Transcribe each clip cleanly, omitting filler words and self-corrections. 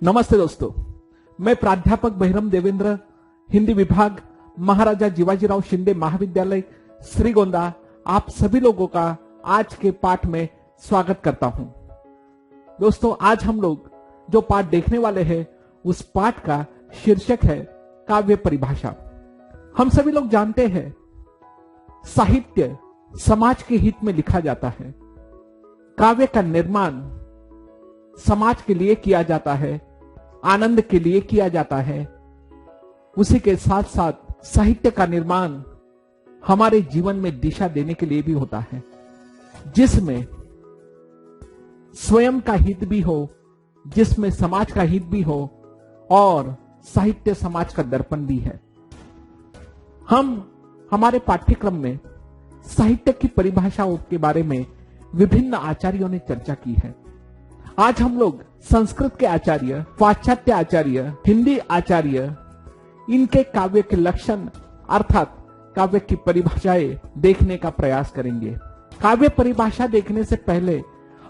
नमस्ते दोस्तों, मैं प्राध्यापक बहिरम देवेंद्र, हिंदी विभाग, महाराजा जीवाजीराव शिंदे महाविद्यालय, श्रीगोंदा, आप सभी लोगों का आज के पाठ में स्वागत करता हूं। दोस्तों, आज हम लोग जो पाठ देखने वाले हैं उस पाठ का शीर्षक है काव्य परिभाषा। हम सभी लोग जानते हैं साहित्य समाज के हित में लिखा जाता है। काव्य का निर्माण समाज के लिए किया जाता है, आनंद के लिए किया जाता है। उसी के साथ साथ साहित्य का निर्माण हमारे जीवन में दिशा देने के लिए भी होता है, जिसमें स्वयं का हित भी हो, जिसमें समाज का हित भी हो और साहित्य समाज का दर्पण भी है। हम हमारे पाठ्यक्रम में साहित्य की परिभाषाओं के बारे में विभिन्न आचार्यों ने चर्चा की है। आज हम लोग संस्कृत के आचार्य, पाश्चात्य आचार्य, हिंदी आचार्य, इनके काव्य के लक्षण अर्थात काव्य की परिभाषाएं देखने का प्रयास करेंगे। काव्य परिभाषा देखने से पहले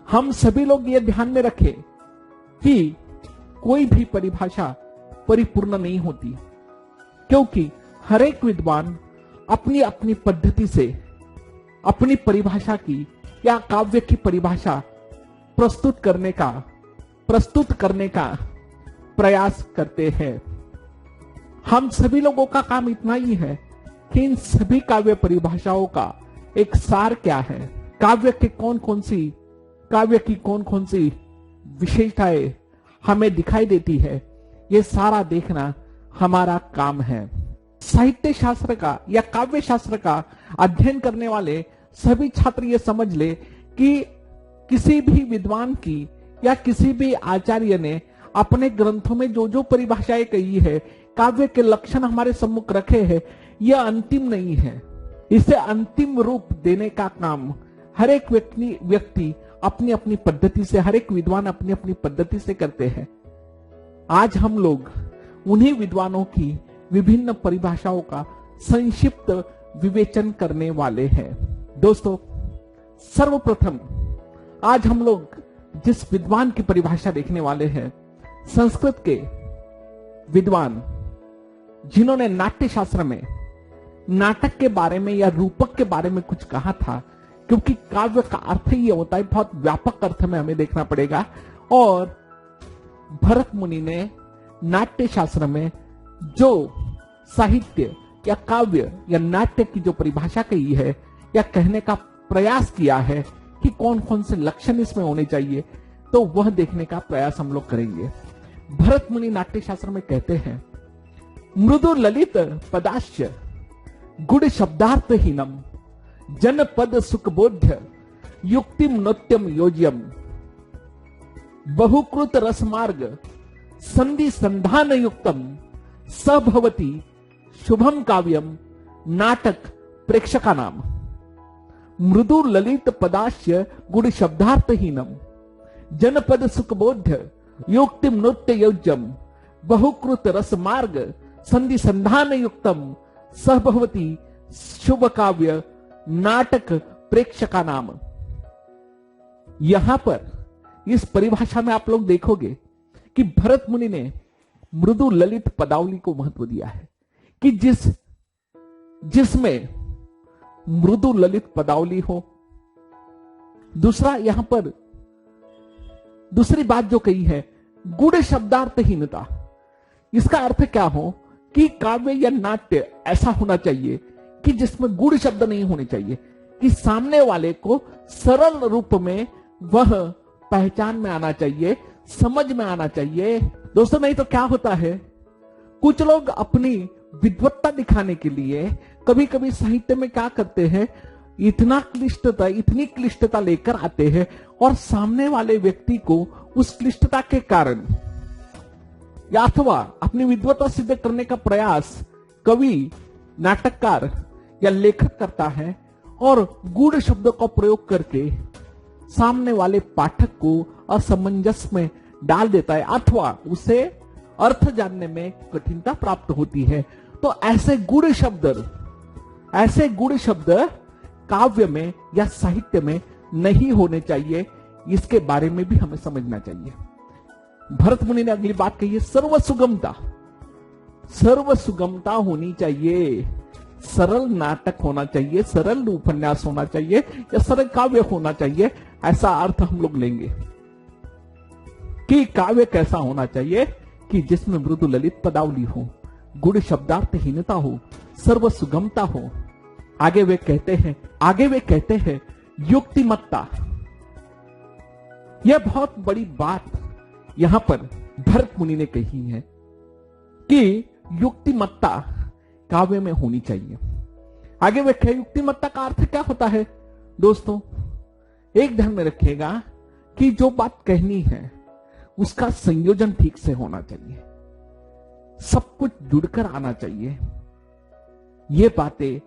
हम सभी लोग ये ध्यान में रखें कि कोई भी परिभाषा परिपूर्ण नहीं होती, क्योंकि हर एक विद्वान अपनी अपनी पद्धति से अपनी परिभाषा की या काव्य की परिभाषा प्रस्तुत करने का प्रयास करते हैं। हम सभी लोगों का काम इतना ही है कि इन सभी काव्य परिभाषाओं का एक सार क्या है, काव्य की कौन कौन सी विशेषताएं हमें दिखाई देती है, ये सारा देखना हमारा काम है। साहित्य शास्त्र का या काव्य शास्त्र का अध्ययन करने वाले सभी छात्र ये समझ ले कि किसी भी विद्वान की या किसी भी आचार्य ने अपने ग्रंथों में जो जो परिभाषाएं कही है, काव्य के लक्षण हमारे सम्मुख रखे हैं, यह अंतिम नहीं है। इसे अंतिम रूप देने का काम हर एक व्यक्ति अपनी अपनी पद्धति से, हर एक विद्वान अपनी अपनी पद्धति से करते हैं। आज हम लोग उन्हीं विद्वानों की विभिन्न परिभाषाओं का संक्षिप्त विवेचन करने वाले हैं। दोस्तों, सर्वप्रथम आज हम लोग जिस विद्वान की परिभाषा देखने वाले हैं, संस्कृत के विद्वान जिन्होंने नाट्य शास्त्र में नाटक के बारे में या रूपक के बारे में कुछ कहा था, क्योंकि काव्य का अर्थ ही होता है, बहुत व्यापक अर्थ में हमें देखना पड़ेगा। और भरत मुनि ने नाट्य शास्त्र में जो साहित्य या काव्य या नाट्य की जो परिभाषा कही है या कहने का प्रयास किया है कि कौन कौन से लक्षण इसमें होने चाहिए, तो वह देखने का प्रयास हम लोग करेंगे। भरत मुनि नाट्य शास्त्र में कहते हैं, मृदु ललित पदाश्च गुड़ शब्दार्थहीनम जनपद सुखबोध्य युक्तिम नृत्यम योज्यम बहुकृत रसमार्ग संधि संधान युक्तम सभवती शुभम काव्यम नाटक प्रेक्षका नाम। मृदु ललित पदाश्य गुड़ शब्दार्थहीनम जनपद सुखबोध्य युक्तिम नृत्य योज्यम बहुकृत रसमार्ग संधि संधान युक्तम सहभवती शुभ काव्य नाटक प्रेक्षका नाम। यहां पर इस परिभाषा में आप लोग देखोगे कि भरत मुनि ने मृदु ललित पदावली को महत्व दिया है कि जिसमें मृदु ललित पदावली हो। दूसरा, यहां पर दूसरी बात जो कही है, गुड़ शब्दार्थहीनता। इसका अर्थ क्या हो कि काव्य या नाट्य ऐसा होना चाहिए कि जिसमें गुड़ शब्द नहीं होने चाहिए, कि सामने वाले को सरल रूप में वह पहचान में आना चाहिए, समझ में आना चाहिए। दोस्तों, नहीं तो क्या होता है, कुछ लोग अपनी विद्वत्ता दिखाने के लिए कभी कभी साहित्य में क्या करते हैं, इतनी क्लिष्टता लेकर आते हैं और सामने वाले व्यक्ति को उस क्लिष्टता के कारण या अथवा अपनी विद्वत्ता सिद्ध करने का प्रयास कवि, नाटककार या लेखक करता है और गूढ़ शब्दों का प्रयोग करके सामने वाले पाठक को असमंजस में डाल देता है अथवा उसे अर्थ जानने में कठिनता प्राप्त होती है। तो ऐसे गुण शब्द काव्य में या साहित्य में नहीं होने चाहिए, इसके बारे में भी हमें समझना चाहिए। भरत मुनि ने अगली बात कही है, सर्व सुगमता। सर्व सुगमता होनी चाहिए, सरल नाटक होना चाहिए, सरल उपन्यास होना चाहिए या सरल काव्य होना चाहिए, ऐसा अर्थ हम लोग लेंगे। कि काव्य कैसा होना चाहिए कि जिसमें मृदु ललित पदावली हो, गुण शब्दार्थहीनता हो, सर्व सुगमता हो। आगे वे कहते हैं युक्तिमत्ता। यह बहुत बड़ी बात यहां पर भरत मुनि ने कही है कि युक्तिमत्ता काव्य में होनी चाहिए। आगे वे कहे युक्तिमत्ता का अर्थ क्या होता है। दोस्तों एक ध्यान में रखिएगा कि जो बात कहनी है उसका संयोजन ठीक से होना चाहिए, सब कुछ जुड़कर आना चाहिए। ये बातें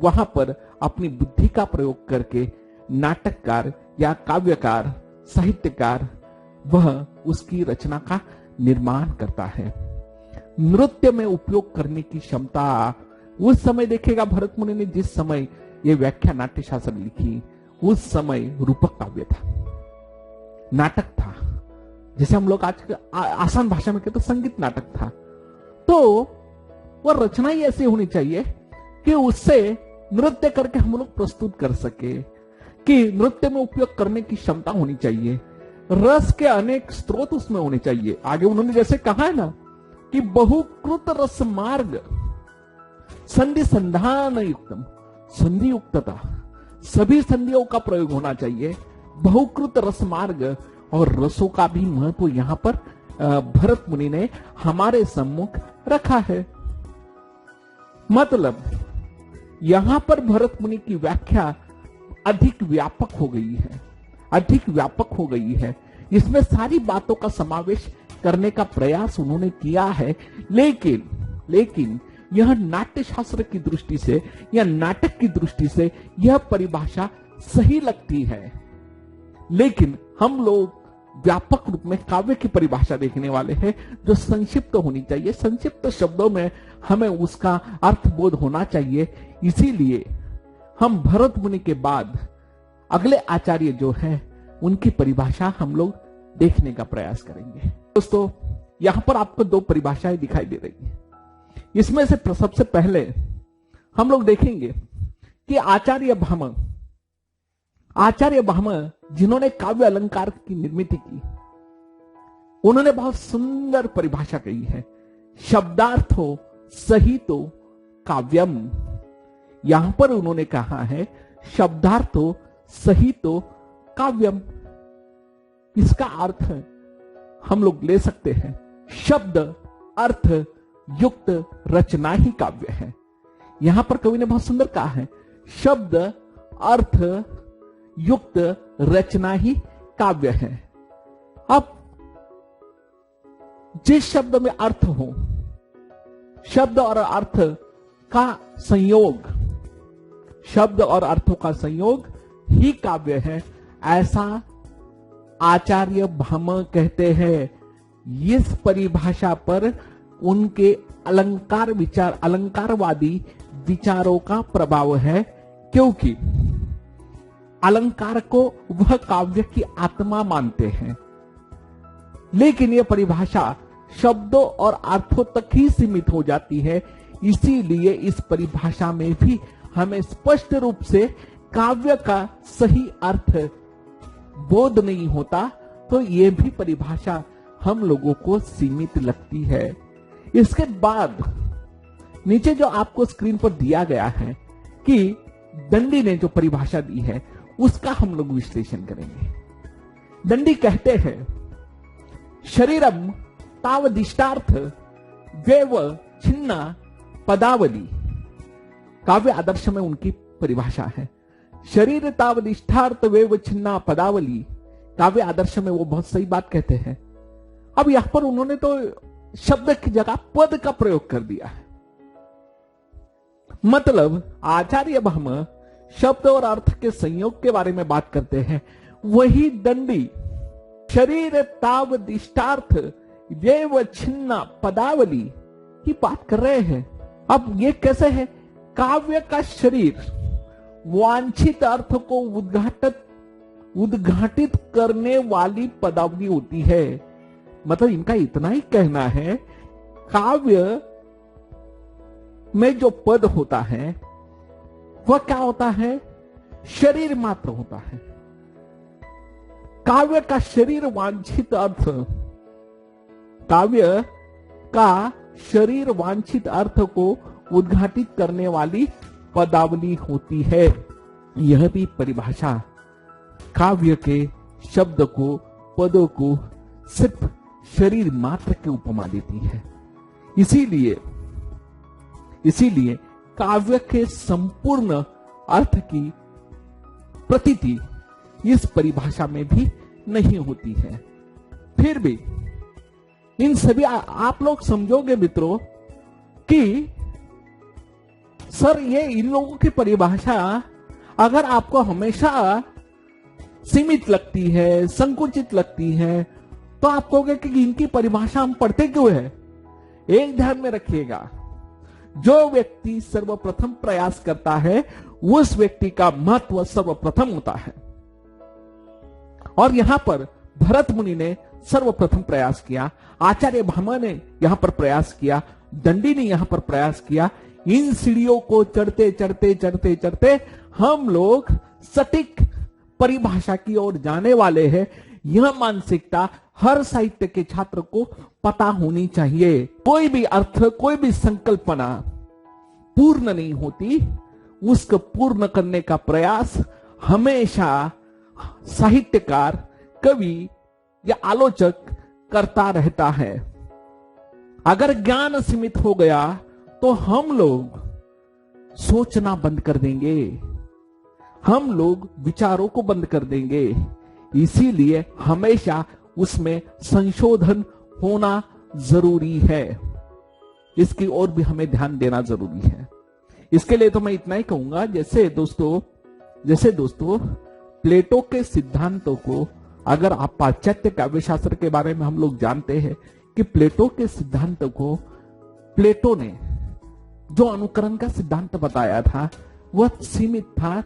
वहां पर अपनी बुद्धि का प्रयोग करके नाटककार या काव्यकार, साहित्यकार वह उसकी रचना का निर्माण करता है। नृत्य में उपयोग करने की क्षमता, उस समय देखिएगा भरत मुनि ने जिस समय ये व्याख्या नाट्य शास्त्र लिखी, उस समय रूपक काव्य था, नाटक था। जैसे हम लोग आज आसान भाषा में कहते तो संगीत नाटक था। तो वह रचना ही ऐसी होनी चाहिए कि उससे नृत्य करके हम लोग प्रस्तुत कर सके, कि नृत्य में उपयोग करने की क्षमता होनी चाहिए। रस के अनेक स्रोत उसमें होने चाहिए। आगे उन्होंने जैसे कहा है ना कि बहुकृत रस मार्ग संधि संधान युक्तम, संधि युक्तता, सभी संधियों का प्रयोग होना चाहिए। बहुकृत रस मार्ग और रसों का भी महत्व यहां पर भरत मुनि ने हमारे सम्मुख रखा है। मतलब यहां पर भरत मुनि की व्याख्या अधिक व्यापक हो गई है, अधिक व्यापक हो गई है। इसमें सारी बातों का समावेश करने का प्रयास उन्होंने किया है। लेकिन यह नाट्य शास्त्र की दृष्टि से या नाटक की दृष्टि से यह परिभाषा सही लगती है। लेकिन हम लोग व्यापक रूप में काव्य की परिभाषा देखने वाले हैं, जो संक्षिप्त होनी चाहिए। संक्षिप्त शब्दों में हमें उसका अर्थबोध होना चाहिए। इसीलिए हम भरत मुनि के बाद अगले आचार्य जो हैं उनकी परिभाषा हम लोग देखने का प्रयास करेंगे। दोस्तों यहां पर आपको दो परिभाषाएं दिखाई दे रही हैं। इसमें से सबसे पहले हम लोग देखेंगे कि आचार्य भाम जिन्होंने काव्य अलंकार की निर्मित की, उन्होंने बहुत सुंदर परिभाषा कही है, शब्दार्थो सहितो काव्यम। यहां पर उन्होंने कहा है शब्दार्थो सहितो काव्यम। इसका अर्थ हम लोग ले सकते हैं शब्द अर्थ युक्त रचना ही काव्य है। यहां पर कवि ने बहुत सुंदर कहा है शब्द अर्थ युक्त रचना ही काव्य है। अब जिस शब्द में अर्थ हो, शब्द और अर्थ का संयोग, शब्द और अर्थों का संयोग ही काव्य है, ऐसा आचार्य भाम कहते हैं। इस परिभाषा पर उनके अलंकारवादी विचारों का प्रभाव है, क्योंकि अलंकार को वह काव्य की आत्मा मानते हैं। लेकिन यह परिभाषा शब्दों और अर्थों तक ही सीमित हो जाती है। इसीलिए इस परिभाषा में भी हमें स्पष्ट रूप से काव्य का सही अर्थ बोध नहीं होता, तो यह भी परिभाषा हम लोगों को सीमित लगती है। इसके बाद नीचे जो आपको स्क्रीन पर दिया गया है कि दंडी ने जो परिभाषा दी है उसका हम लोग विश्लेषण करेंगे। दंडी कहते हैं शरीरम तावदिष्टार्थ वेव छिन्ना पदावली। काव्य आदर्श में उनकी परिभाषा है शरीर तावदिष्टार्थ वेव छिन्ना पदावली। काव्य आदर्श में वो बहुत सही बात कहते हैं। अब यहां पर उन्होंने तो शब्द की जगह पद का प्रयोग कर दिया है। मतलब आचार्य भाम शब्द और अर्थ के संयोग के बारे में बात करते हैं, वही दंडी शरीर तावदिष्टार्थ वेव छिन्ना पदावली की बात कर रहे हैं। अब ये कैसे है? काव्य का शरीर वांछित अर्थ को उद्घाटित करने वाली पदावली होती है। मतलब इनका इतना ही कहना है, काव्य में जो पद होता है वह क्या होता है? शरीर मात्र होता है। काव्य का शरीर वांछित अर्थ, काव्य का शरीर वांछित अर्थ को उद्घाटित करने वाली पदावली होती है। यह भी परिभाषा काव्य के शब्द को, पदों को सिर्फ शरीर मात्र के उपमा देती है। इसीलिए काव्य के संपूर्ण अर्थ की प्रतीति इस परिभाषा में भी नहीं होती है। फिर भी इन सभी आप लोग समझोगे मित्रों कि सर ये इन लोगों की परिभाषा अगर आपको हमेशा सीमित लगती है, संकुचित लगती है, तो आप कहोगे कि इनकी परिभाषा हम पढ़ते क्यों है? एक ध्यान में रखिएगा, जो व्यक्ति सर्वप्रथम प्रयास करता है उस व्यक्ति का महत्व सर्वप्रथम होता है। और यहां पर भरत मुनि ने सर्वप्रथम प्रयास किया, आचार्य भामा ने यहां पर प्रयास किया, दंडी ने यहां पर प्रयास किया। इन सीढ़ियों को चढ़ते चढ़ते चढ़ते चढ़ते हम लोग सटीक परिभाषा की ओर जाने वाले हैं। यह मानसिकता हर साहित्य के छात्र को पता होनी चाहिए। कोई भी अर्थ, कोई भी संकल्पना पूर्ण नहीं होती, उसको पूर्ण करने का प्रयास हमेशा साहित्यकार, कवि या आलोचक करता रहता है। अगर ज्ञान सीमित हो गया तो हम लोग सोचना बंद कर देंगे, हम लोग विचारों को बंद कर देंगे। इसीलिए हमेशा उसमें संशोधन होना जरूरी है। इसकी ओर भी हमें ध्यान देना जरूरी है। इसके लिए तो मैं इतना ही कहूंगा, जैसे दोस्तों प्लेटो के सिद्धांतों को, अगर आप पाश्चात्य काव्यशास्त्र के बारे में हम लोग जानते हैं कि प्लेटो के सिद्धांत को, प्लेटो ने जो अनुकरण का सिद्धांत बताया था वह सीमित था,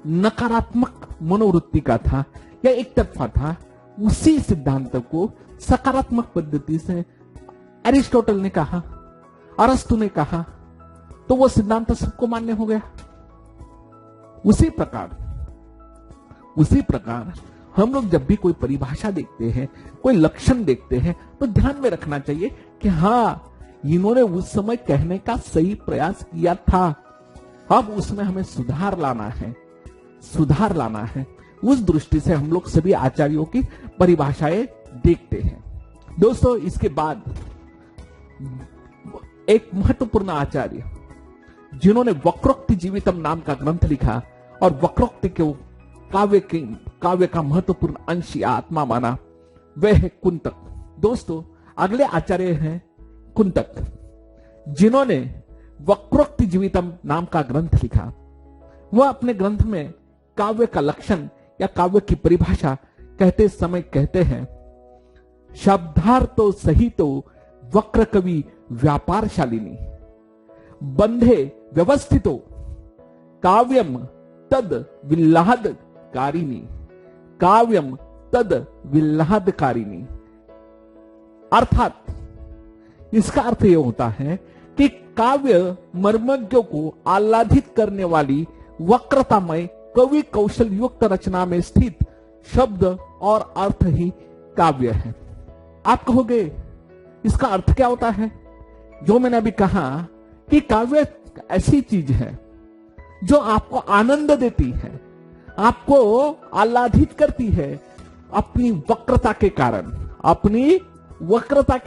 नकारात्मक मनोवृत्ति का था या एक तरफा था। उसी सिद्धांत को सकारात्मक पद्धति से एरिस्टोटल ने कहा, अरस्तु ने कहा, तो वो सिद्धांत सबको मान्य हो गया। उसी प्रकार हम लोग जब भी कोई परिभाषा देखते हैं, कोई लक्षण देखते हैं, तो ध्यान में रखना चाहिए कि हाँ, इन्होंने उस समय कहने का सही प्रयास किया था, अब उसमें हमें सुधार लाना है। उस दृष्टि से हम लोग सभी आचार्यों की परिभाषाएं देखते हैं। दोस्तों, इसके बाद एक महत्वपूर्ण आचार्य जिन्होंने वक्रोक्ति जीवितम नाम का ग्रंथ लिखा और वक्रोक्ति को काव्य का महत्वपूर्ण अंश या आत्मा माना, वह है कुंतक। दोस्तों, अगले आचार्य हैं कुंतक, जिन्होंने वक्रोक्ति जीवितम नाम का ग्रंथ लिखा। वह अपने ग्रंथ में काव्य का लक्षण या काव्य की परिभाषा कहते समय कहते हैं, शब्दार्थो सहितो वक्र कवि व्यापारशालिनी बंधे व्यवस्थितो काव्यम तद विल्लाहदकारिणी। अर्थात इसका अर्थ यह होता है कि काव्य मर्मज्ञों को आह्लादित करने वाली वक्रतामय कवि कौशल युक्त रचना में स्थित शब्द और अर्थ ही काव्य है। आप कहोगे इसका अर्थ क्या होता है? जो मैंने अभी कहा कि काव्य ऐसी चीज है जो आपको आनंद देती है, आपको आह्लादित करती है अपनी वक्रता के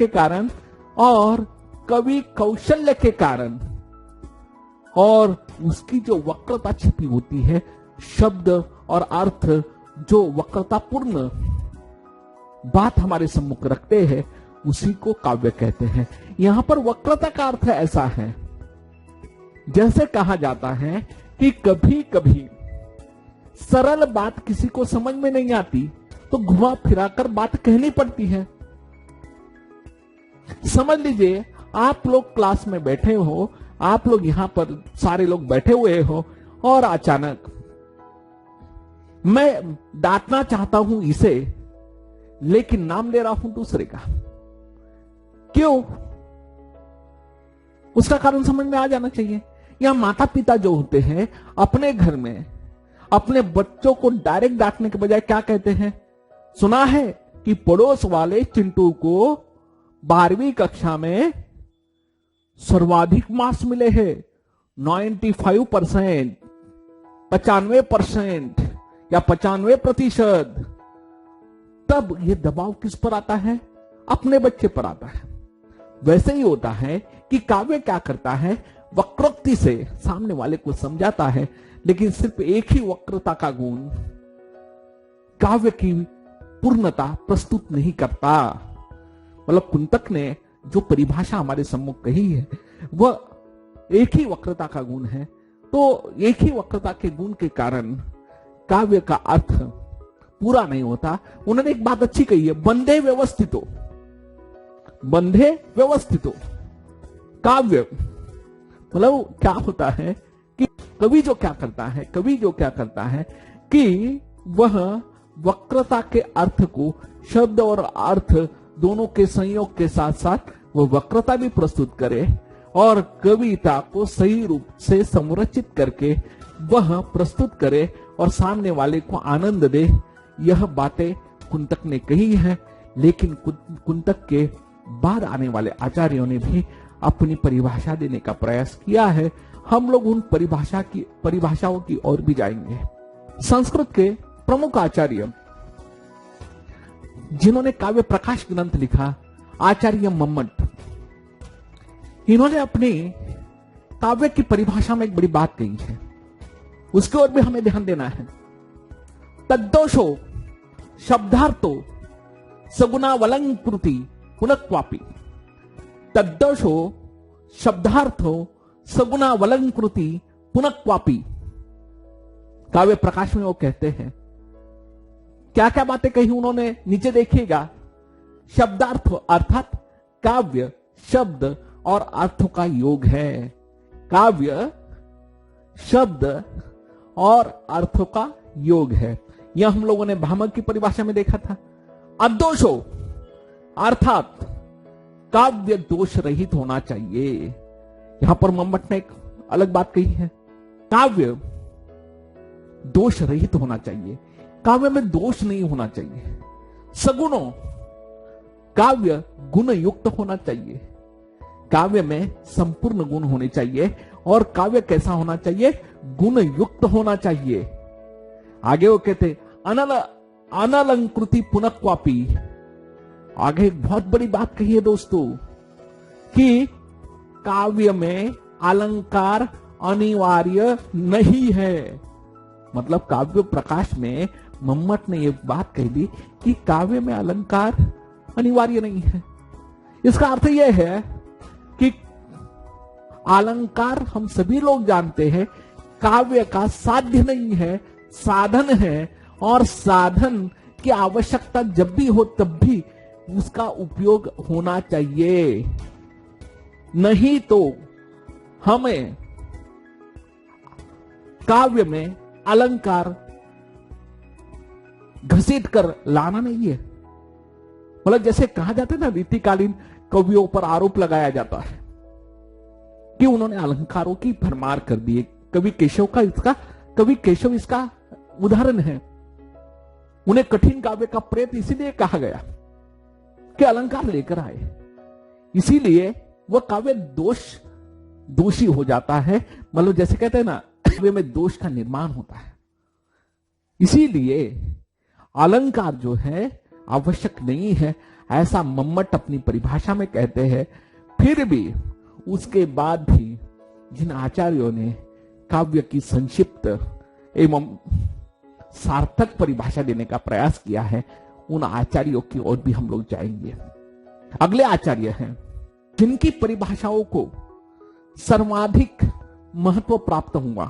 कारण और कवि कौशल्य के कारण, और उसकी जो वक्रता छिपी होती है, शब्द और अर्थ जो वक्रतापूर्ण बात हमारे सम्मुख रखते हैं, उसी को काव्य कहते हैं। यहां पर वक्रता का अर्थ ऐसा है, जैसे कहा जाता है कि कभी कभी सरल बात किसी को समझ में नहीं आती तो घुमा फिराकर बात कहनी पड़ती है। समझ लीजिए, आप लोग क्लास में बैठे हो, आप लोग यहां पर सारे लोग बैठे हुए हो, और अचानक मैं डांटना चाहता हूं इसे, लेकिन नाम ले रहा हूं दूसरे का। क्यों? उसका कारण समझ में आ जाना चाहिए। या माता पिता जो होते हैं अपने घर में अपने बच्चों को डायरेक्ट डांटने के बजाय क्या कहते हैं? सुना है कि पड़ोस वाले चिंटू को 12वीं कक्षा में सर्वाधिक मार्क्स मिले हैं, 95%, 95% या 95%। तब यह दबाव किस पर आता है? अपने बच्चे पर आता है। वैसे ही होता है कि काव्य क्या करता है, वक्रोक्ति से सामने वाले को समझाता है, लेकिन सिर्फ एक ही वक्रता का गुण काव्य की पूर्णता प्रस्तुत नहीं करता। मतलब कुंतक ने जो परिभाषा हमारे सम्मुख कही है वह एक ही वक्रता का गुण है। तो एक ही वक्रता के गुण के कारण काव्य का अर्थ पूरा नहीं होता। उन्होंने एक बात अच्छी कही है, बंधे व्यवस्थितो, बंधे व्यवस्थितो। काव्य मतलब क्या होता है कि कवि जो क्या करता है कि वह वक्रता के अर्थ को, शब्द और अर्थ दोनों के संयोग के साथ साथ वह वक्रता भी प्रस्तुत करे और कविता को सही रूप से संरचित करके वह प्रस्तुत करे और सामने वाले को आनंद दे। यह बातें कुंतक ने कही है, लेकिन कुंतक के बाद आने वाले आचार्यों ने भी अपनी परिभाषा देने का प्रयास किया है। हम लोग उन परिभाषाओं की ओर भी जाएंगे। संस्कृत के प्रमुख आचार्य जिन्होंने काव्य प्रकाश ग्रंथ लिखा, आचार्य मम्मट, इन्होंने अपनी काव्य की परिभाषा में एक बड़ी बात कही है, उसके ओर भी हमें ध्यान देना है। तद्दोषो शब्दार्थो सगुणावलंकृति पुनक्वापि। तद्दोषो शब्दार्थो सगुणावलंकृति पुनक्वापि। काव्य प्रकाश में वो कहते हैं, क्या क्या बातें कही उन्होंने, नीचे देखिएगा। शब्दार्थ अर्थात काव्य शब्द और अर्थों का योग है। काव्य शब्द और अर्थों का योग है। यह हम लोगों ने भामह की परिभाषा में देखा था। अदोषो अर्थात काव्य दोष रहित होना चाहिए। यहां पर मम्मट ने एक अलग बात कही है, काव्य दोष रहित होना चाहिए, काव्य में दोष नहीं होना चाहिए। सगुणों, काव्य गुण युक्त होना चाहिए, काव्य में संपूर्ण गुण होने चाहिए। और काव्य कैसा होना चाहिए? गुण युक्त होना चाहिए। आगे वो कहते अनलंकृति पुनक्वापि। आगे एक बहुत बड़ी बात कही है दोस्तों कि काव्य में अलंकार अनिवार्य नहीं है। मतलब काव्य प्रकाश में मम्मट ने यह बात कह दी कि काव्य में अलंकार अनिवार्य नहीं है। इसका अर्थ यह है कि अलंकार हम सभी लोग जानते हैं काव्य का साध्य नहीं है, साधन है। और साधन की आवश्यकता जब भी हो तब भी उसका उपयोग होना चाहिए, नहीं तो हमें काव्य में अलंकार घसीट कर लाना नहीं है। मतलब जैसे कहा जाता है ना, रीतिकालीन कवियों पर आरोप लगाया जाता है कि उन्होंने अलंकारों की भरमार कर दी। कवि केशव इसका उदाहरण है। उन्हें कठिन काव्य का प्रेत इसीलिए कहा गया कि अलंकार लेकर आए, इसीलिए वह काव्य दोषी हो जाता है। मतलब जैसे कहते हैं ना, काव्य में दोष का निर्माण होता है। इसीलिए अलंकार जो है आवश्यक नहीं है, ऐसा मम्मट अपनी परिभाषा में कहते हैं। फिर भी उसके बाद भी जिन आचार्यों ने काव्य की संक्षिप्त एवं सार्थक परिभाषा देने का प्रयास किया है, उन आचार्यों की ओर भी हम लोग जाएंगे। अगले आचार्य हैं जिनकी परिभाषाओं को सर्वाधिक महत्व प्राप्त हुआ,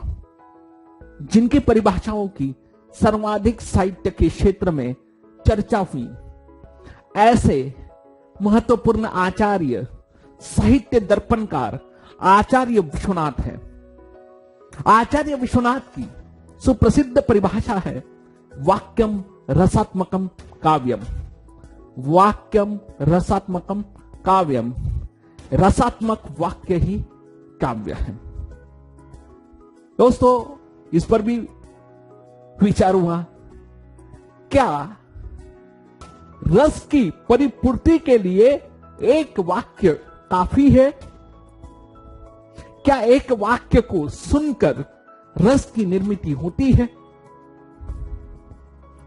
जिनकी परिभाषाओं की सर्वाधिक साहित्य के क्षेत्र में चर्चा हुई, ऐसे महत्वपूर्ण आचार्य साहित्य दर्पणकार आचार्य विश्वनाथ है। आचार्य विश्वनाथ की सुप्रसिद्ध परिभाषा है वाक्यम रसात्मकम काव्यम। वाक्यम रसात्मकम काव्यम, रसात्मक वाक्य ही काव्य है। दोस्तों, इस पर भी विचार हुआ, क्या रस की परिपूर्ति के लिए एक वाक्य काफी है? क्या एक वाक्य को सुनकर रस की निर्मिति होती है?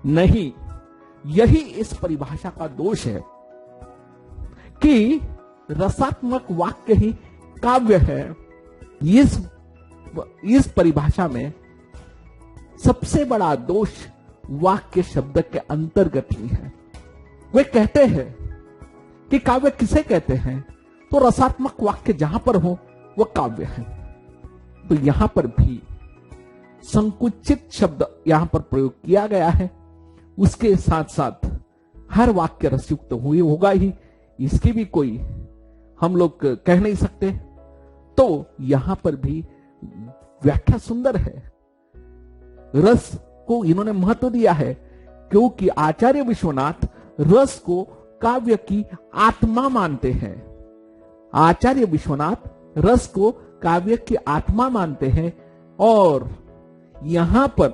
नहीं, यही इस परिभाषा का दोष है कि रसात्मक वाक्य ही काव्य है। इस परिभाषा में सबसे बड़ा दोष वाक्य शब्द के अंतर्गत ही है। वे कहते हैं कि काव्य किसे कहते हैं, तो रसात्मक वाक्य जहां पर हो वह काव्य है। तो यहां पर भी संकुचित शब्द यहां पर प्रयोग किया गया है। उसके साथ साथ हर वाक्य रसयुक्त हुई होगा ही, इसकी भी कोई हम लोग कह नहीं सकते। तो यहां पर भी व्याख्या सुंदर है। रस को इन्होंने महत्व दिया है क्योंकि आचार्य विश्वनाथ रस को काव्य की आत्मा मानते हैं। आचार्य विश्वनाथ रस को काव्य की आत्मा मानते हैं और यहां पर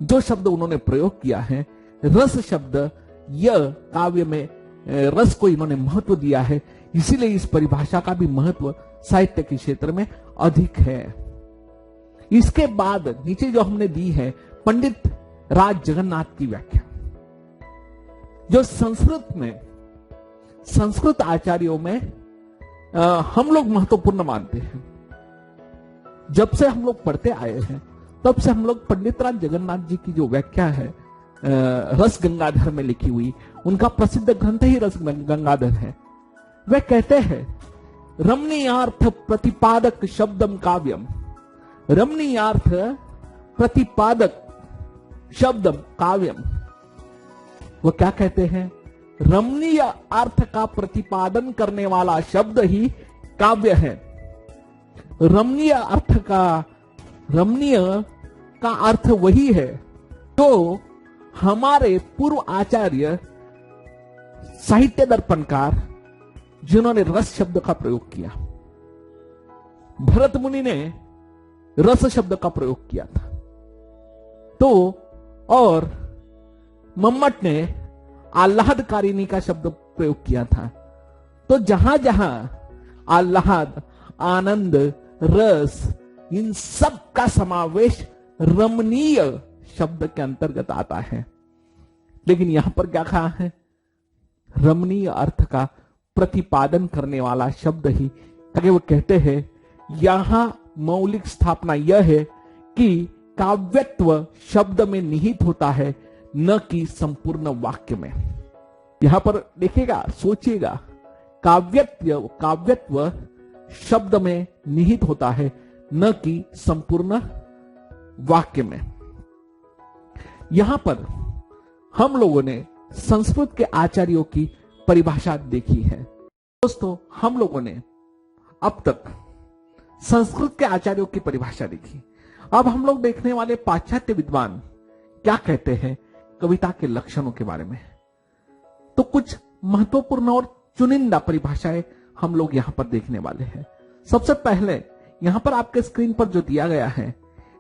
जो शब्द उन्होंने प्रयोग किया है रस शब्द, यह काव्य में रस को इन्होंने महत्व दिया है। इसीलिए इस परिभाषा का भी महत्व साहित्य के क्षेत्र में अधिक है। इसके बाद नीचे जो हमने दी है पंडित राज जगन्नाथ की व्याख्या, जो संस्कृत आचार्यों में हम लोग महत्वपूर्ण मानते हैं। जब से हम लोग पढ़ते आए हैं तब से हम लोग पंडित राज जगन्नाथ जी की जो व्याख्या है रस गंगाधर में लिखी हुई, उनका प्रसिद्ध ग्रंथ ही रस गंगाधर है। वे कहते हैं रमणीयार्थ प्रतिपादक शब्दम काव्यम, रमणीयार्थ प्रतिपादक शब्दम काव्यम। वो क्या कहते हैं? रमणीय अर्थ का प्रतिपादन करने वाला शब्द ही काव्य है। रमणीय का अर्थ वही है तो हमारे पूर्व आचार्य साहित्य दर्पणकार जिन्होंने रस शब्द का प्रयोग किया, भरत मुनि ने रस शब्द का प्रयोग किया था, तो और मम्मट ने आह्लादकारिणी का शब्द प्रयोग किया था। तो जहां जहां आह्लाद, आनंद, रस, इन सब का समावेश रमणीय शब्द के अंतर्गत आता है। लेकिन यहां पर क्या कहा है? रमणीय अर्थ का प्रतिपादन करने वाला शब्द ही, ताकि वो कहते हैं यहां मौलिक स्थापना यह है कि काव्यत्व शब्द में निहित होता है, न कि संपूर्ण वाक्य में। यहां पर देखिएगा, सोचिएगा, काव्यत्व शब्द में निहित होता है, न कि संपूर्ण वाक्य में। यहां पर हम लोगों ने संस्कृत के आचार्यों की परिभाषा देखी है। दोस्तों, हम लोगों ने अब तक संस्कृत के आचार्यों की परिभाषा देखी। अब हम लोग देखने वाले पाश्चात्य विद्वान क्या कहते हैं कविता के लक्षणों के बारे में। तो कुछ महत्वपूर्ण और चुनिंदा परिभाषाएं हम लोग यहां पर देखने वाले हैं। सबसे पहले यहां पर आपके स्क्रीन पर जो दिया गया है,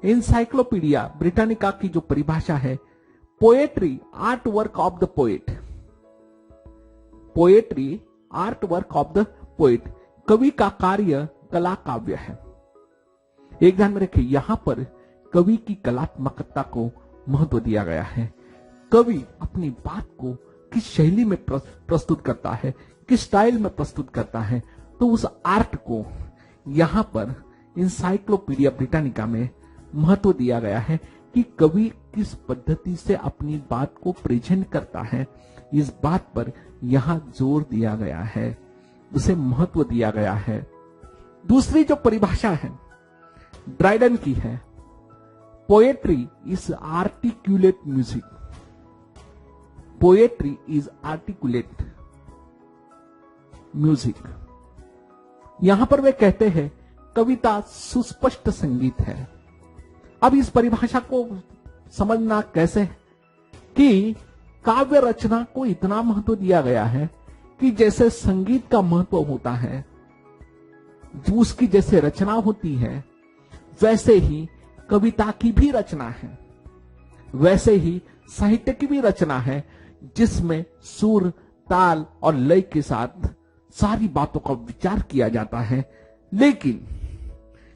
एनसाइक्लोपीडिया ब्रिटानिका की जो परिभाषा है, poetry art work of the poet, poetry art work of the poet, कवि का कार्य कला काव्य है। एक ध्यान में रखिए, यहां पर कवि की कलात्मकता को महत्व दिया गया है। कवि अपनी बात को किस शैली में प्रस्तुत करता है, किस स्टाइल में प्रस्तुत करता है, तो उस आर्ट को यहां पर एनसाइक्लोपीडिया ब्रिटानिका में महत्व दिया गया है कि कवि किस पद्धति से अपनी बात को प्रेजेंट करता है, इस बात पर यहां जोर दिया गया है, उसे महत्व दिया गया है। दूसरी जो परिभाषा है ड्राइडन की है, poetry is articulate music, poetry is articulate music. यहां पर वे कहते हैं कविता सुस्पष्ट संगीत है। अब इस परिभाषा को समझना कैसे कि काव्य रचना को इतना महत्व दिया गया है कि जैसे संगीत का महत्व होता है, जो उसकी जैसे रचना होती है, वैसे ही कविता की भी रचना है, वैसे ही साहित्य की भी रचना है, जिसमें सुर, ताल और लय के साथ सारी बातों का विचार किया जाता है। लेकिन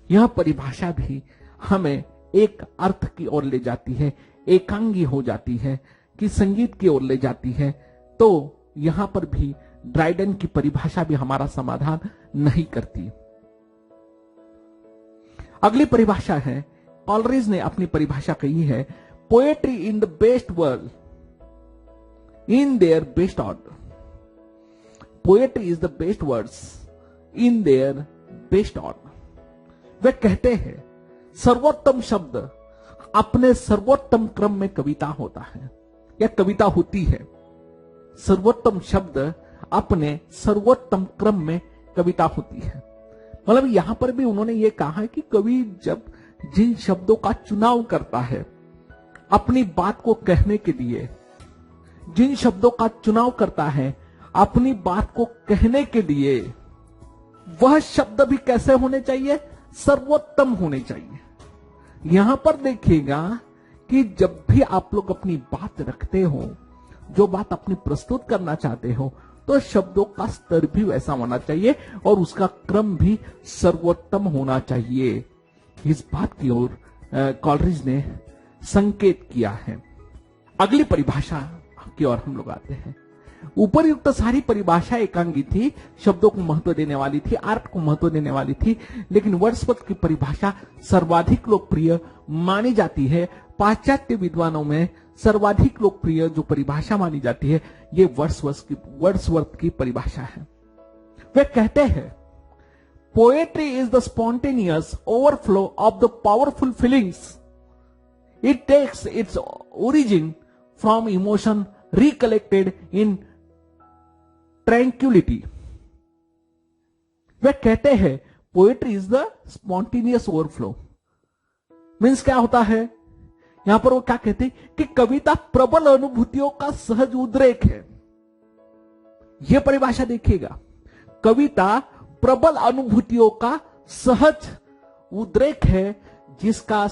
यह परिभाषा भी हमें एक अर्थ की ओर ले जाती है, एकांगी हो जाती है, कि संगीत की ओर ले जाती है। तो यहां पर भी ड्राइडन की परिभाषा भी हमारा समाधान नहीं करती। अगली परिभाषा है, कॉलरिज ने अपनी परिभाषा कही है, poetry in the best world in their best order. Poetry is the best words in their best order. वे कहते हैं सर्वोत्तम शब्द अपने सर्वोत्तम क्रम में कविता होता है, या कविता होती है। सर्वोत्तम शब्द अपने सर्वोत्तम क्रम में कविता होती है। मतलब यहां पर भी उन्होंने ये कहा है कि कवि जब जिन शब्दों का चुनाव करता है अपनी बात को कहने के लिए, जिन शब्दों का चुनाव करता है अपनी बात को कहने के लिए, वह शब्द भी कैसे होने चाहिए? सर्वोत्तम होने चाहिए। यहां पर देखिएगा कि जब भी आप लोग अपनी बात रखते हो, जो बात अपनी प्रस्तुत करना चाहते हो, तो शब्दों का स्तर भी वैसा होना चाहिए और उसका क्रम भी सर्वोत्तम होना चाहिए। इस बात की ओर कॉलरिज ने संकेत किया है। अगली परिभाषा की ओर हम लोग आते हैं। ऊपरयुक्त सारी परिभाषा एकांगी थी, शब्दों को महत्व देने वाली थी, अर्थ को महत्व देने वाली थी, लेकिन वर्ड्सवर्थ की परिभाषा सर्वाधिक लोकप्रिय मानी जाती है। पाश्चात्य विद्वानों में सर्वाधिक लोकप्रिय जो परिभाषा मानी जाती है, ये वर्ड्सवर्थ की परिभाषा है। वे कहते हैं poetry is the spontaneous overflow of the powerful feelings. It takes its origin from emotion recollected in tranquillity. वे कहते हैं poetry is the spontaneous overflow. Means क्या होता है? यहां पर वो क्या कहते हैं कि कविता प्रबल अनुभूतियों का सहज उद्रेक है। यह परिभाषा देखिएगा, कविता प्रबल अनुभूतियों का सहज उद्रेक है, जिसका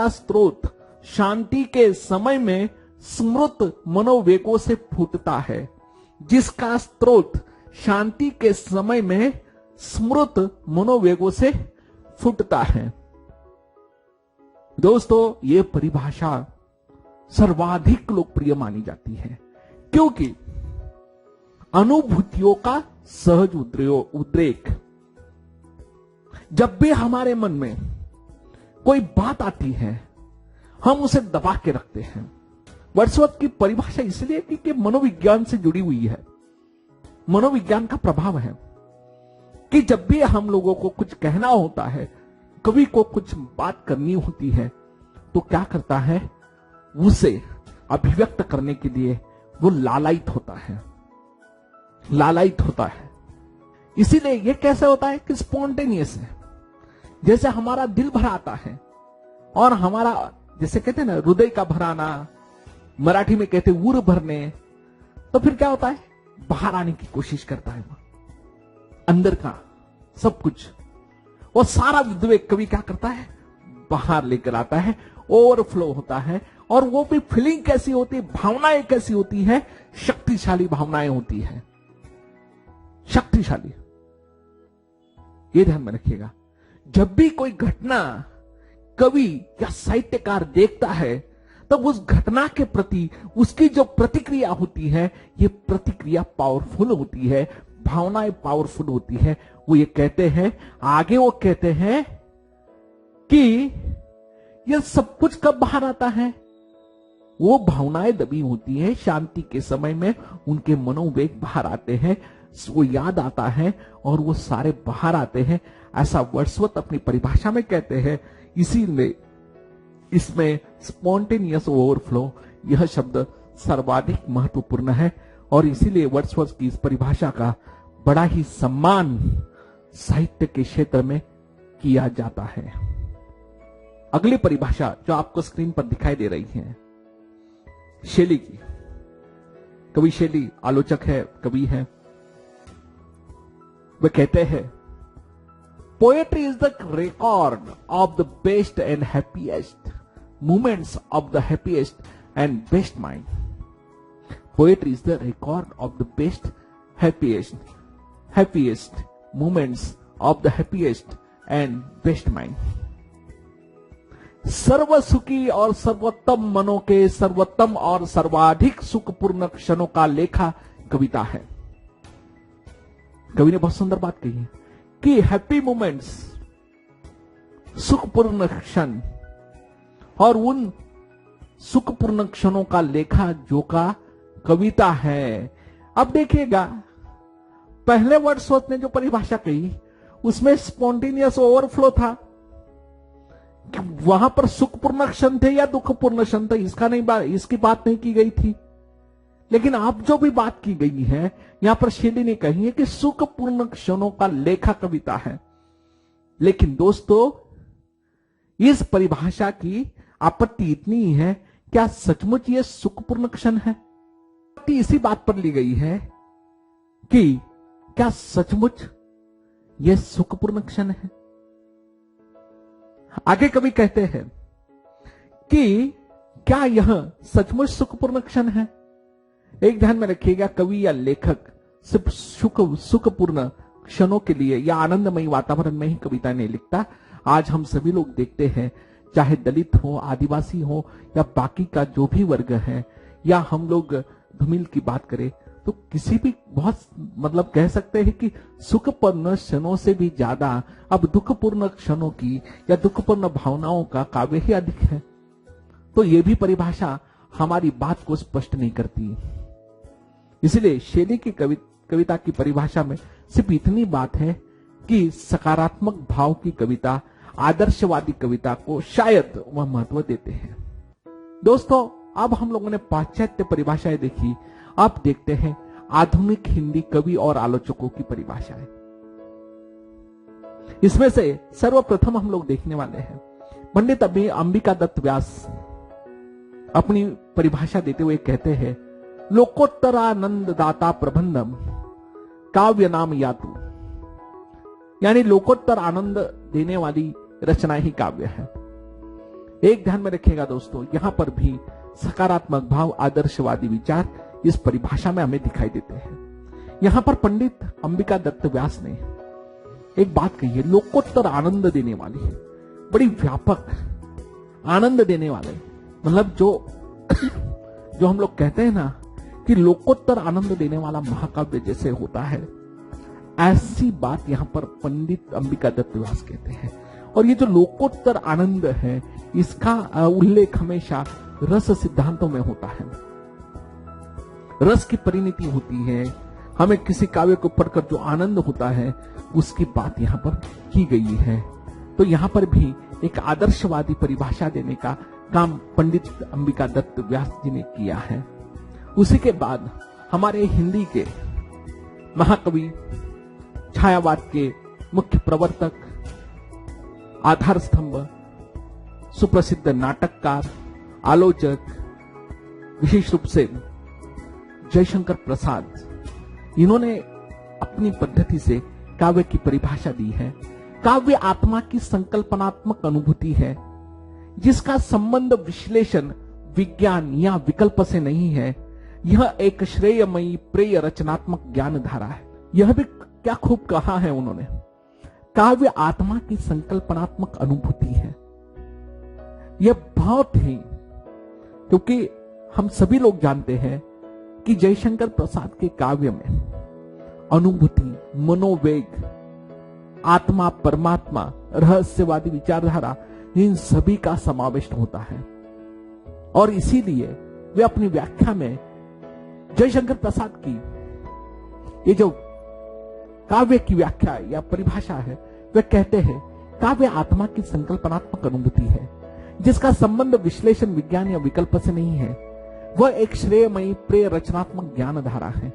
स्रोत शांति के समय में स्मृत मनोवेगों से फूटता है। जिसका स्रोत शांति के समय में स्मृत मनोवेगों से फूटता है। दोस्तों, यह परिभाषा सर्वाधिक लोकप्रिय मानी जाती है, क्योंकि अनुभूतियों का सहज उद्रेक। जब भी हमारे मन में कोई बात आती है, हम उसे दबा के रखते हैं। वर्ड्सवर्थ की परिभाषा इसलिए क्योंकि मनोविज्ञान से जुड़ी हुई है। मनोविज्ञान का प्रभाव है कि जब भी हम लोगों को कुछ कहना होता है, कवि को कुछ बात करनी होती है, तो क्या करता है? उसे अभिव्यक्त करने के लिए वो लालायित होता है। इसीलिए ये कैसे होता है कि स्पॉन्टेनियस है। जैसे हमारा दिल भर आता है और हमारा, जैसे कहते हैं ना, हृदय का भराना, मराठी में कहते उर भरने, तो फिर क्या होता है? बाहर आने की कोशिश करता है। अंदर का सब कुछ, वो सारा विद्वेग कवि क्या करता है? बाहर लेकर आता है, ओवरफ्लो होता है। और वो भी फीलिंग कैसी होती है, भावनाएं कैसी होती है? शक्तिशाली भावनाएं होती है, शक्तिशाली। ये ध्यान में रखिएगा। जब भी कोई घटना कवि या साहित्यकार देखता है, तब उस घटना के प्रति उसकी जो प्रतिक्रिया होती है, ये प्रतिक्रिया पावरफुल होती है, भावनाएं पावरफुल होती है। वो ये कहते हैं, आगे वो कहते हैं कि यह सब कुछ कब बाहर आता है? वो भावनाएं दबी होती है, शांति के समय में उनके मनोवेग बाहर आते हैं, वो याद आता है और वो सारे बाहर आते हैं। ऐसा वर्ड्सवर्थ अपनी परिभाषा में कहते हैं। इसीलिए इसमें स्पॉन्टेनियस ओवरफ्लो यह शब्द सर्वाधिक महत्वपूर्ण है और इसीलिए वर्ड्सवर्थ की इस परिभाषा का बड़ा ही सम्मान साहित्य के क्षेत्र में किया जाता है। अगली परिभाषा जो आपको स्क्रीन पर दिखाई दे रही है, शेली की। कवि शैली आलोचक है, कवि है। वे कहते हैं poetry is the record of the best and happiest moments of the happiest and best mind. Poetry is the record of the best happiest moments of the happiest and best mind. सर्व सुखी और सर्वोत्तम मनों के सर्वोत्तम और सर्वाधिक सुखपूर्ण क्षणों का लेखा कविता है। कवि ने बहुत सुंदर बात कही है कि हैप्पी मोमेंट्स, सुखपूर्ण क्षण, और उन सुखपूर्ण क्षणों का लेखा जोखा कविता है। अब देखिएगा, पहले वर्ड्सवर्थ ने जो परिभाषा कही उसमें स्पॉन्टेनियस ओवरफ्लो था। वहां पर सुखपूर्ण क्षण थे या दुखपूर्ण क्षण थे इसकी बात नहीं की गई थी। लेकिन अब जो भी बात की गई है यहां पर शैली ने कही है कि सुखपूर्ण क्षणों का लेखा कविता है। लेकिन दोस्तों, इस परिभाषा की आपत्ति इतनी ही है, क्या सचमुच ये सुखपूर्ण क्षण है? आपत्ति इसी बात पर ली गई है कि क्या सचमुच यह सुखपूर्ण क्षण है? आगे कवि कहते हैं कि क्या यह सचमुच सुखपूर्ण क्षण है? एक ध्यान में रखिएगा, कवि या लेखक सिर्फ सुखपूर्ण क्षणों के लिए या आनंदमयी वातावरण में ही कविता नहीं लिखता। आज हम सभी लोग देखते हैं, चाहे दलित हो, आदिवासी हो या बाकी का जो भी वर्ग है, या हम लोग धूमिल की बात करें तो किसी भी बहुत कह सकते हैं कि सुखपूर्ण क्षणों से भी ज्यादा अब दुखपूर्ण क्षणों की या दुखपूर्ण भावनाओं का काव्य ही अधिक है। तो यह भी परिभाषा हमारी बात को स्पष्ट नहीं करती। इसलिए शैली की कविता की परिभाषा में सिर्फ इतनी बात है कि सकारात्मक भाव की कविता, आदर्शवादी कविता को शायद वह महत्व देते हैं। दोस्तों, अब हम लोगों ने पाश्चात्य परिभाषाएं देखी, अब देखते हैं आधुनिक हिंदी कवि और आलोचकों की परिभाषाएं। इसमें से सर्वप्रथम हम लोग देखने वाले हैं पंडित अंबिका दत्त व्यास अपनी परिभाषा देते हुए कहते हैं, लोकोत्तरानंद दाता प्रबंधम काव्य नाम यातु, यानी लोकोत्तर आनंद देने वाली रचना ही काव्य है। एक ध्यान में रखिएगा दोस्तों, यहां पर भी सकारात्मक भाव, आदर्शवादी विचार इस परिभाषा में हमें दिखाई देते हैं। यहां पर पंडित अंबिका दत्त व्यास ने एक बात कही है, लोकोत्तर आनंद देने वाली है, बड़ी व्यापक आनंद देने वाले, मतलब जो हम लोग कहते हैं ना कि लोकोत्तर आनंद देने वाला महाकाव्य जैसे होता है, ऐसी बात यहां पर पंडित अंबिका दत्त व्यास कहते हैं। और ये जो लोकोत्तर आनंद है, इसका उल्लेख हमेशा रस सिद्धांतों में होता है। रस की परिणति होती है, हमें किसी काव्य को पढ़कर जो आनंद होता है उसकी बात यहां पर की गई है। तो यहां पर भी एक आदर्शवादी परिभाषा देने का काम पंडित अंबिका दत्त व्यास जी ने किया है। उसी के बाद हमारे हिंदी के महाकवि, छायावाद के मुख्य प्रवर्तक, आधार स्तंभ, सुप्रसिद्ध नाटककार, आलोचक, विशेष रूप से जयशंकर प्रसाद, इन्होंने अपनी पद्धति से काव्य की परिभाषा दी है। काव्य आत्मा की संकल्पनात्मक अनुभूति है जिसका संबंध विश्लेषण, विज्ञान या विकल्प से नहीं है। यह एक श्रेयमयी प्रेय रचनात्मक ज्ञान धारा है। यह भी क्या खूब कहा है उन्होंने, काव्य आत्मा की संकल्पनात्मक अनुभूति है। यह बहुत ही, क्योंकि हम सभी लोग जानते हैं कि जयशंकर प्रसाद के काव्य में अनुभूति, मनोवेग, आत्मा, परमात्मा, रहस्यवादी विचारधारा, इन सभी का समावेश होता है। और इसीलिए वे अपनी व्याख्या में जयशंकर प्रसाद की ये जो काव्य की व्याख्या या परिभाषा है, वे कहते हैं काव्य आत्मा की संकल्पनात्मक अनुभूति है जिसका संबंध विश्लेषण, विज्ञान या विकल्प से नहीं है। वह एक श्रेयमयी प्रेय रचनात्मक ज्ञान धारा है।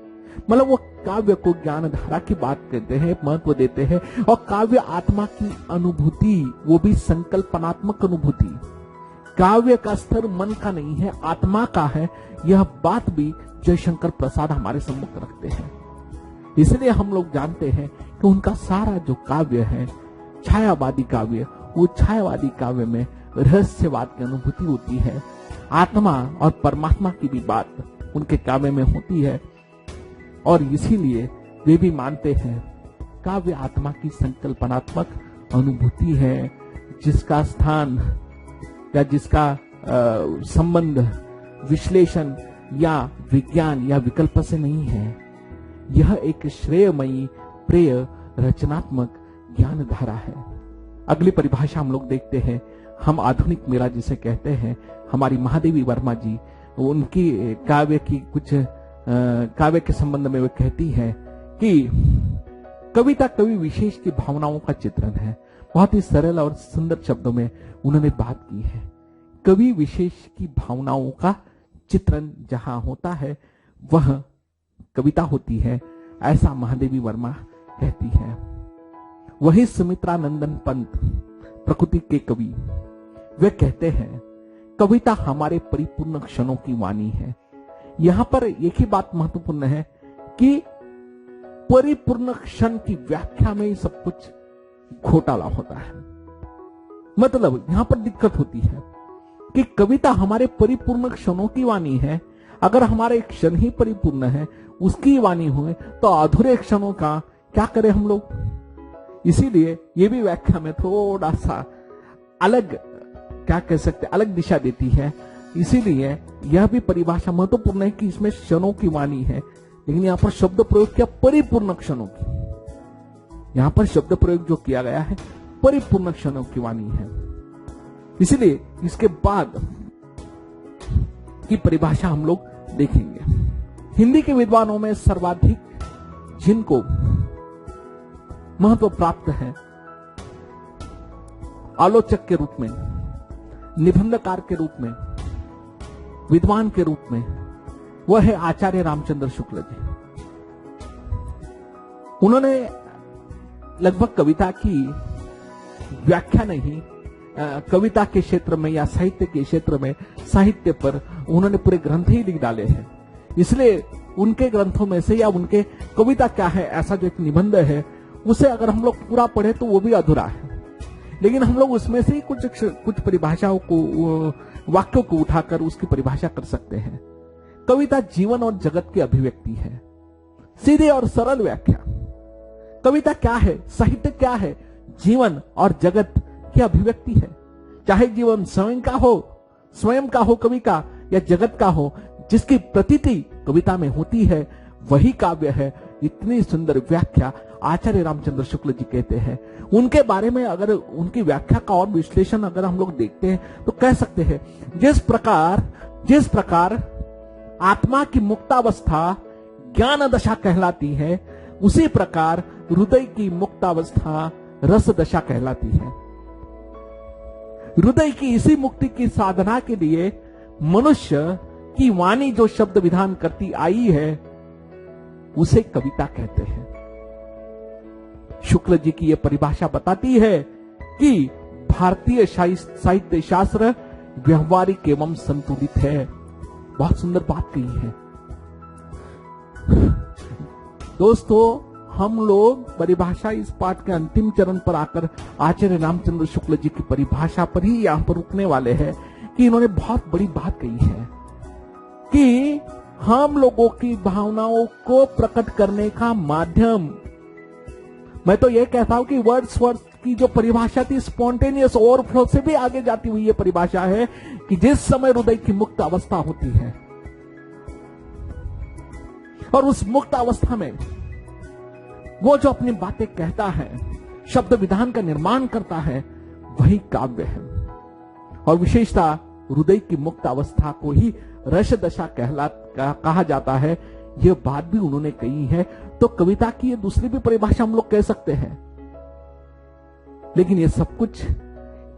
मतलब वो काव्य को ज्ञान धारा की बात कहते हैं, महत्व देते हैं। और काव्य आत्मा की अनुभूति, वो भी संकल्पनात्मक अनुभूति, काव्य का स्तर मन का नहीं है, आत्मा का है। यह बात भी जयशंकर प्रसाद हमारे सम्मुख रखते हैं। इसलिए हम लोग जानते हैं कि उनका सारा जो काव्य है छायावादी काव्य, वो छायावादी काव्य में रहस्यवाद की अनुभूति होती है। आत्मा और परमात्मा की भी बात उनके काव्य में होती है और इसीलिए वे भी मानते हैं काव्य आत्मा की संकल्पनात्मक अनुभूति है, जिसका स्थान या जिसका संबंध विश्लेषण या विज्ञान या विकल्प से नहीं है। यह एक श्रेयमयी प्रिय रचनात्मक ज्ञान धारा है। अगली परिभाषा हम लोग देखते हैं, हम आधुनिक मेरा जिसे कहते हैं, हमारी महादेवी वर्मा जी, उनकी काव्य की कुछ काव्य के संबंध में वे कहती है कि कविता कवि विशेष की भावनाओं का चित्रण है। बहुत ही सरल और सुंदर शब्दों में उन्होंने बात की है। कवि विशेष की भावनाओं का चित्रण जहां होता है वह कविता होती है, ऐसा महादेवी वर्मा कहती है। वही सुमित्रा नंदन पंत प्रकृति के कवि, वे कहते हैं कविता हमारे परिपूर्ण क्षणों की वाणी है। यहां पर एक ही बात महत्वपूर्ण है कि परिपूर्ण क्षण की व्याख्या में ही सब कुछ घोटाला होता है। मतलब यहां पर दिक्कत होती है कि कविता हमारे परिपूर्ण क्षणों की वाणी है। अगर हमारे क्षण ही परिपूर्ण है, उसकी वाणी हुए, तो अधूरे क्षणों का क्या करें हम लोग। इसीलिए ये भी व्याख्या में थोड़ा सा अलग, क्या कह सकते, अलग दिशा देती है। इसीलिए यह भी परिभाषा महत्वपूर्ण है कि इसमें क्षणों की वाणी है, लेकिन यहां पर शब्द प्रयोग किया परिपूर्ण क्षणों की। यहां पर शब्द प्रयोग जो किया गया है परिपूर्ण क्षणों की वाणी है। इसलिए इसके बाद की परिभाषा हम लोग देखेंगे। हिंदी के विद्वानों में सर्वाधिक जिनको महत्व प्राप्त है आलोचक के रूप में, निबंधकार के रूप में, विद्वान के रूप में, वह है आचार्य रामचंद्र शुक्ल जी। उन्होंने लगभग कविता की व्याख्या नहीं, कविता के क्षेत्र में या साहित्य के क्षेत्र में साहित्य पर उन्होंने पूरे ग्रंथ ही लिख डाले हैं। इसलिए उनके ग्रंथों में से या उनके कविता क्या है ऐसा जो एक निबंध है, उसे अगर हम लोग पूरा पढ़े तो वो भी अधूरा है। लेकिन हम लोग उसमें से ही कुछ परिभाषाओं को, वाक्यों को उठाकर उसकी परिभाषा कर सकते हैं। कविता जीवन और जगत की अभिव्यक्ति है, सीधी और सरल व्याख्या। कविता क्या है, साहित्य क्या है, जीवन और जगत की अभिव्यक्ति है। चाहे जीवन स्वयं का हो कवि का, या जगत का हो, जिसकी प्रतीति कविता में होती है वही काव्य है। इतनी सुंदर व्याख्या आचार्य रामचंद्र शुक्ल जी कहते हैं। उनके बारे में अगर उनकी व्याख्या का और विश्लेषण अगर हम लोग देखते हैं तो कह सकते हैं, जिस प्रकार आत्मा की मुक्तावस्था ज्ञान दशा कहलाती है, उसी प्रकार हृदय की मुक्तावस्था रस दशा कहलाती है। हृदय की इसी मुक्ति की साधना के लिए मनुष्य की वाणी जो शब्द विधान करती आई है उसे कविता कहते हैं। शुक्ल जी की यह परिभाषा बताती है कि भारतीय साहित्य शास्त्र व्यवहारिक एवं संतुलित है। बहुत सुंदर बात कही है दोस्तों। हम लोग परिभाषा इस पाठ के अंतिम चरण पर आकर आचार्य रामचंद्र शुक्ल जी की परिभाषा पर ही यहां पर रुकने वाले हैं कि इन्होंने बहुत बड़ी बात कही है कि हम लोगों की भावनाओं को प्रकट करने का माध्यम, मैं तो यह कहता हूं कि वर्ड्सवर्थ की जो परिभाषा थी स्पॉन्टेनियस ओवरफ्लो से भी आगे जाती हुई यह परिभाषा है कि जिस समय हृदय की मुक्त अवस्था होती है और उस मुक्त अवस्था में वो जो अपनी बातें कहता है, शब्द विधान का निर्माण करता है, वही काव्य है। और विशेषता हृदय की मुक्त अवस्था को ही रस दशा कहा जाता है। यह बात भी उन्होंने कही है। तो कविता की ये दूसरी भी परिभाषा हम लोग कह सकते हैं। लेकिन ये सब कुछ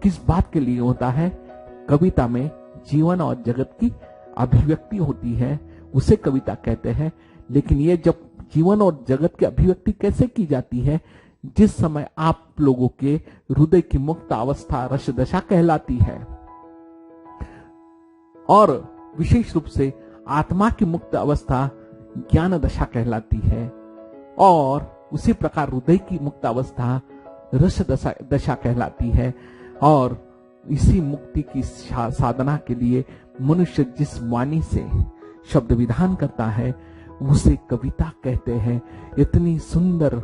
किस बात के लिए होता है? कविता में जीवन और जगत की अभिव्यक्ति होती है, उसे कविता कहते हैं। लेकिन ये जब जीवन और जगत की अभिव्यक्ति कैसे की जाती है? जिस समय आप लोगों के हृदय की मुक्त अवस्था रस दशा कहलाती है, और विशेष रूप से आत्मा की मुक्त अवस्था ज्ञान दशा कहलाती है, और उसी प्रकार हृदय की मुक्त अवस्था रस दशा कहलाती है। और इसी मुक्ति की साधना के लिए मनुष्य जिस वाणी से शब्द विधान करता है उसे कविता कहते हैं। इतनी सुंदर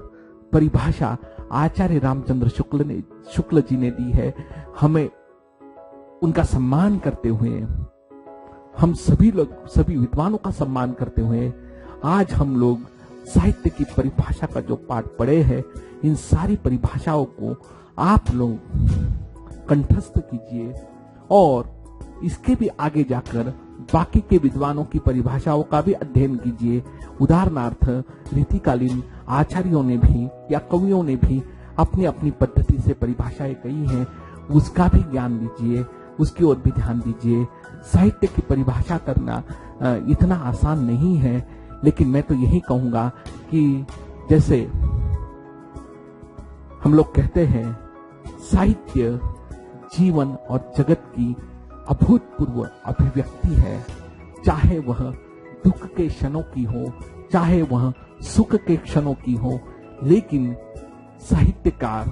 परिभाषा आचार्य रामचंद्र शुक्ल जी ने दी है। हमें उनका सम्मान करते हुए, हम सभी लोग, सभी विद्वानों का सम्मान करते हुए, आज हम लोग साहित्य की परिभाषा का जो पाठ पढ़े हैं, इन सारी परिभाषाओं को आप लोग कंठस्थ कीजिए और इसके भी आगे जाकर बाकी के विद्वानों की परिभाषाओं का भी अध्ययन कीजिए। उदाहरणार्थ रीतिकालीन आचार्यों ने भी या कवियों ने भी अपनी अपनी पद्धति से परिभाषाएं कही हैं, उसका भी ज्ञान लीजिए, उसकी ओर भी ध्यान दीजिए। साहित्य की परिभाषा करना इतना आसान नहीं है, लेकिन मैं तो यही कहूंगा कि जैसे हम लोग कहते हैं, साहित्य जीवन और जगत की अभूतपूर्व अभिव्यक्ति है। चाहे वह दुख के क्षणों की हो, चाहे वह सुख के क्षणों की हो, लेकिन साहित्यकार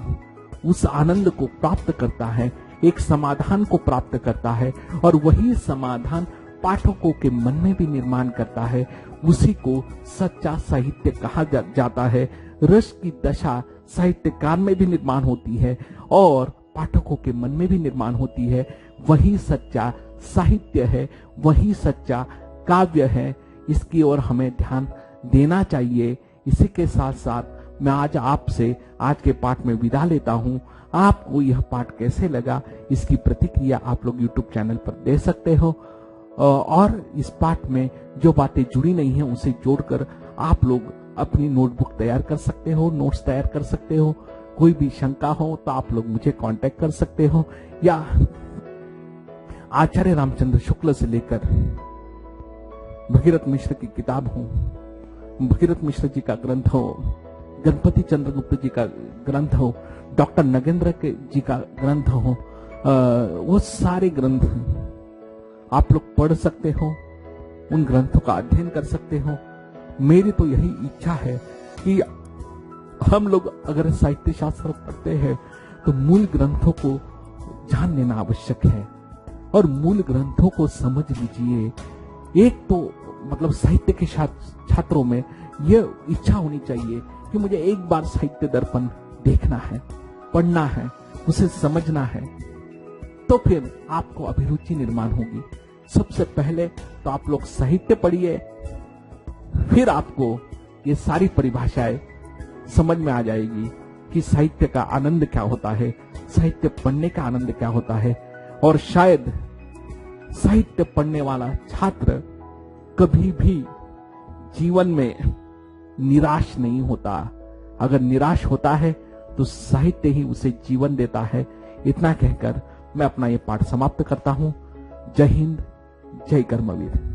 उस आनंद को प्राप्त करता है, एक समाधान को प्राप्त करता है, और वही समाधान पाठकों के मन में भी निर्माण करता है। उसी को सच्चा साहित्य कहा जाता है। रस की दशा साहित्यकार में भी निर्माण होती है और पाठकों के मन में भी निर्माण होती है। वही सच्चा साहित्य है, वही सच्चा काव्य है। इसकी ओर हमें ध्यान देना चाहिए। इसी के साथ साथ मैं आज आपसे आज के पाठ में विदा लेता हूं। आपको यह पाठ कैसे लगा, इसकी प्रतिक्रिया आप लोग YouTube चैनल पर दे सकते हो, और इस पाठ में जो बातें जुड़ी नहीं है उसे जोड़कर आप लोग अपनी नोटबुक तैयार कर सकते हो, नोट्स तैयार कर सकते हो। कोई भी शंका हो तो आप लोग मुझे कांटेक्ट कर सकते हो, या आचार्य रामचंद्र शुक्ल से लेकर भगीरथ मिश्र की किताब हो, भगीरथ मिश्र जी का ग्रंथ हो, गणपति चंद्रगुप्त जी का ग्रंथ हो, डॉक्टर नगेंद्र जी का ग्रंथ हो, वो सारे ग्रंथ आप लोग पढ़ सकते हो, उन ग्रंथों का अध्ययन कर सकते हो। मेरी तो यही इच्छा है कि हम लोग अगर साहित्य शास्त्र पढ़ते हैं तो मूल ग्रंथों को जान लेना आवश्यक है, और मूल ग्रंथों को समझ लीजिए। एक तो मतलब साहित्य के छात्रों में यह इच्छा होनी चाहिए कि मुझे एक बार साहित्य दर्पण देखना है, पढ़ना है, उसे समझना है, तो फिर आपको अभिरुचि निर्माण होगी। सबसे पहले तो आप लोग साहित्य पढ़िए, फिर आपको ये सारी परिभाषाएं समझ में आ जाएगी कि साहित्य का आनंद क्या होता है, साहित्य पढ़ने का आनंद क्या होता है। और शायद साहित्य पढ़ने वाला छात्र कभी भी जीवन में निराश नहीं होता। अगर निराश होता है तो साहित्य ही उसे जीवन देता है। इतना कहकर मैं अपना ये पाठ समाप्त करता हूं। जय हिंद, जय कर्मवीर।